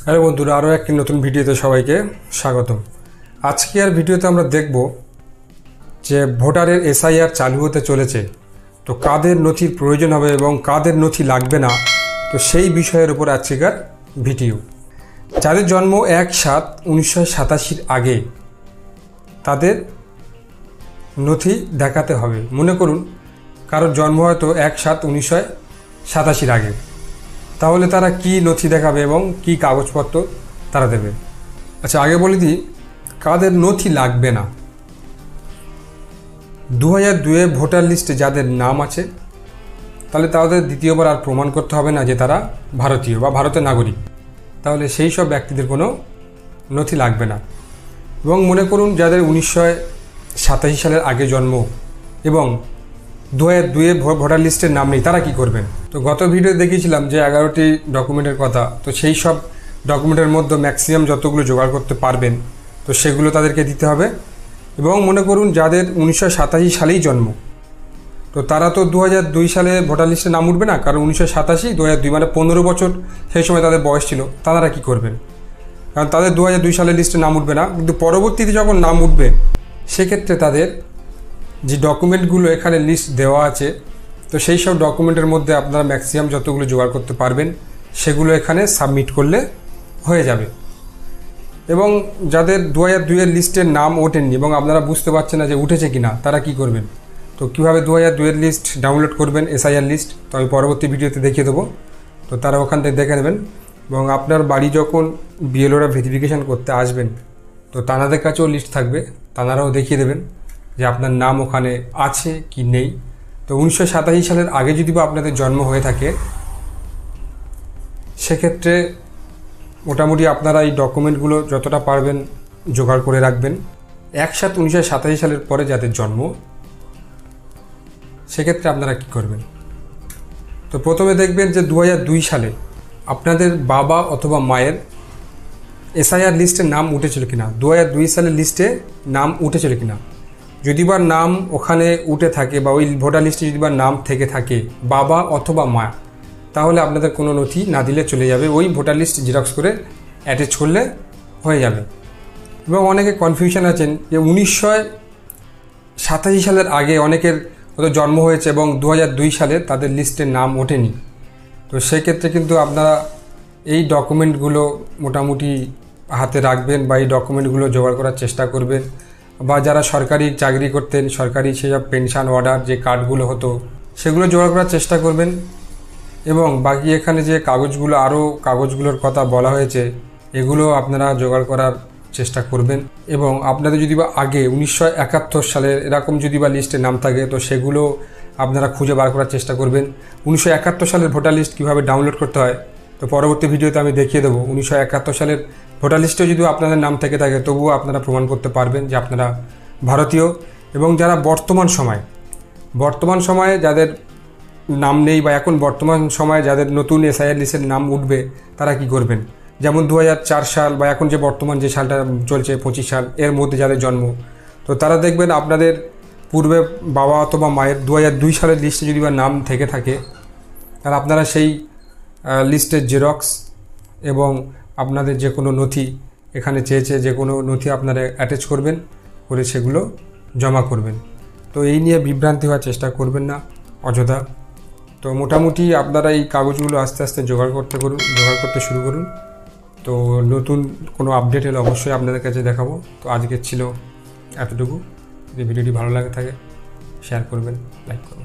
Hello বন্ধুরা, আরও একটি নতুন ভিডিওতে সবাইকে স্বাগতম। আজকের ভিডিওতে আমরা দেখব যে ভোটারের এসআইআর চালু হতে চলেছে, তো কাদের নথির প্রয়োজন হবে এবং কাদের নথি লাগবে না, তো সেই বিষয়ের উপর আজকের ভিডিও। যাদের জন্ম 1/7/1987 আগে তাদের নথি দেখাতে হবে। মনে করুন কারোর জন্ম হয়তো 1/7/1987 আগে, তাহলে তারা কি নথি দেখাবে এবং কি কাগজপত্র তারা দেবে। আচ্ছা, আগে বলে দিই কাদের নথি লাগবে না। 2002 ভোটার লিস্টে যাদের নাম আছে তাহলে তাদের দ্বিতীয়বার আর প্রমাণ করতে হবে না যে তারা ভারতীয় বা ভারতের নাগরিক, তাহলে সেই সব ব্যক্তিদের কোনো নথি লাগবে না। এবং মনে করুন যাদের 1987 সালের আগে জন্ম এবং 2002 ভোটার লিস্টের নাম নেই, তারা কি করবেন? তো গত ভিডিও দেখিয়েছিলাম যে 11টি ডকুমেন্টের কথা, তো সেই সব ডকুমেন্টের মধ্যে ম্যাক্সিমাম যতগুলো জোগাড় করতে পারবেন তো সেগুলো তাদেরকে দিতে হবে। এবং মনে করুন যাদের 1987 সালেই জন্ম, তো তারা তো 2002 সালে ভোটার লিস্টে নাম উঠবে না, কারণ 1987 2002 মানে 15 বছর সেই সময় তাদের বয়স ছিল। তারা কি করবেন? কারণ তাদের 2002 সালের লিস্টে নাম উঠবে না, কিন্তু পরবর্তীতে যখন নাম উঠবে সেক্ষেত্রে তাদের যে ডকুমেন্টগুলো এখানে লিস্ট দেওয়া আছে, তো সেই সব ডকুমেন্টের মধ্যে আপনারা ম্যাক্সিমাম যতগুলো জোগাড় করতে পারবেন সেগুলো এখানে সাবমিট করলে হয়ে যাবে। এবং যাদের 2002 এর লিস্টের নাম ওঠেননি এবং আপনারা বুঝতে পারছেন না যে উঠেছে কিনা, তারা কি করবেন? তো কীভাবে 2002 এর লিস্ট ডাউনলোড করবেন, এসআইআর লিস্ট, তো আমি পরবর্তী ভিডিওতে দেখিয়ে দেবো। তো তারা ওখান থেকে দেখে নেবেন। এবং আপনার বাড়ি যখন বিএলওরা ভেরিফিকেশান করতে আসবেন, তো তানাদের কাছেও লিস্ট থাকবে, তানারাও দেখিয়ে দেবেন যে আপনার নাম ওখানে আছে কি নেই। তো 1987 সালের আগে যদি বা আপনাদের জন্ম হয়ে থাকে সেক্ষেত্রে মোটামুটি আপনারা এই ডকুমেন্টগুলো যতটা পারবেন জোগাড় করে রাখবেন। 1/7/1987 সালের পরে যাদের জন্ম সেক্ষেত্রে আপনারা কি করবেন? তো প্রথমে দেখবেন যে 2002 সালে আপনাদের বাবা অথবা মায়ের এসআইআর লিস্টে নাম উঠেছিল কিনা, 2002 সালের লিস্টে নাম উঠেছিল কিনা। যদি বা নাম ওখানে উঠে থাকে বা ওই ভোটার লিস্টে যদি বা নাম থেকে থাকে বাবা অথবা মা, তাহলে আপনাদের কোনো নথি না দিলে চলে যাবে, ওই ভোটার লিস্ট জেরক্স করে অ্যাটাচ করলে হয়ে যাবে। এবং অনেকে কনফিউশন আছেন যে 1987 সালের আগে অনেকের হয়তো জন্ম হয়েছে এবং 2002 সালে তাদের লিস্টে নাম ওঠেনি। তো সেক্ষেত্রে কিন্তু আপনারা এই ডকুমেন্টগুলো মোটামুটি হাতে রাখবেন বা এই ডকুমেন্টগুলো জোগাড় করার চেষ্টা করবেন। বা যারা সরকারি চাকরি করতেন, সরকারি সেসব পেনশন অর্ডার যে কার্ডগুলো হতো সেগুলো জোগাড় করার চেষ্টা করবেন। এবং বাকি এখানে যে কাগজগুলো, আরও কাগজগুলোর কথা বলা হয়েছে, এগুলো আপনারা জোগাড় করার চেষ্টা করবেন। এবং আপনাদের যদি বা আগে 1971 সালের এরকম যদি বা লিস্টে নাম থাকে তো সেগুলো আপনারা খুঁজে বার করার চেষ্টা করবেন। 1971 সালের ভোটার লিস্ট কীভাবে ডাউনলোড করতে হয় তো পরবর্তী ভিডিওতে আমি দেখিয়ে দেবো। 1971 সালের ভোটার লিস্টেও যদি আপনাদের নাম থেকে থাকে তবুও আপনারা প্রমাণ করতে পারবেন যে আপনারা ভারতীয়। এবং যারা বর্তমান সময়ে যাদের নাম নেই বা এখন বর্তমান সময়ে যাদের নতুন এসআইআর লিস্টের নাম উঠবে তারা কি করবেন? যেমন 2004 সাল বা এখন যে বর্তমান যে সালটা চলছে 25 সাল, এর মধ্যে যাদের জন্ম, তো তারা দেখবেন আপনাদের পূর্বে বাবা অথবা মায়ের 2002 সালের লিস্টে যদি বা নাম থেকে থাকে তাহলে আপনারা সেই লিস্টের জেরক্স এবং আপনাদের যে কোনো নথি এখানে চেয়েছে যে কোনো নথি আপনারা অ্যাটাচ করবেন, করে সেগুলো জমা করবেন। তো এই নিয়ে বিভ্রান্তি হওয়ার চেষ্টা করবেন না অযথা। তো মোটামুটি আপনারা এই কাগজগুলো আস্তে আস্তে জোগাড় করতে শুরু করুন। তো নতুন কোনো আপডেট এলে অবশ্যই আপনাদের কাছে দেখাবো। তো আজকের ছিল এতটুকু। যদি ভিডিওটি ভালো লাগে থাকে শেয়ার করবেন, লাইক করবেন।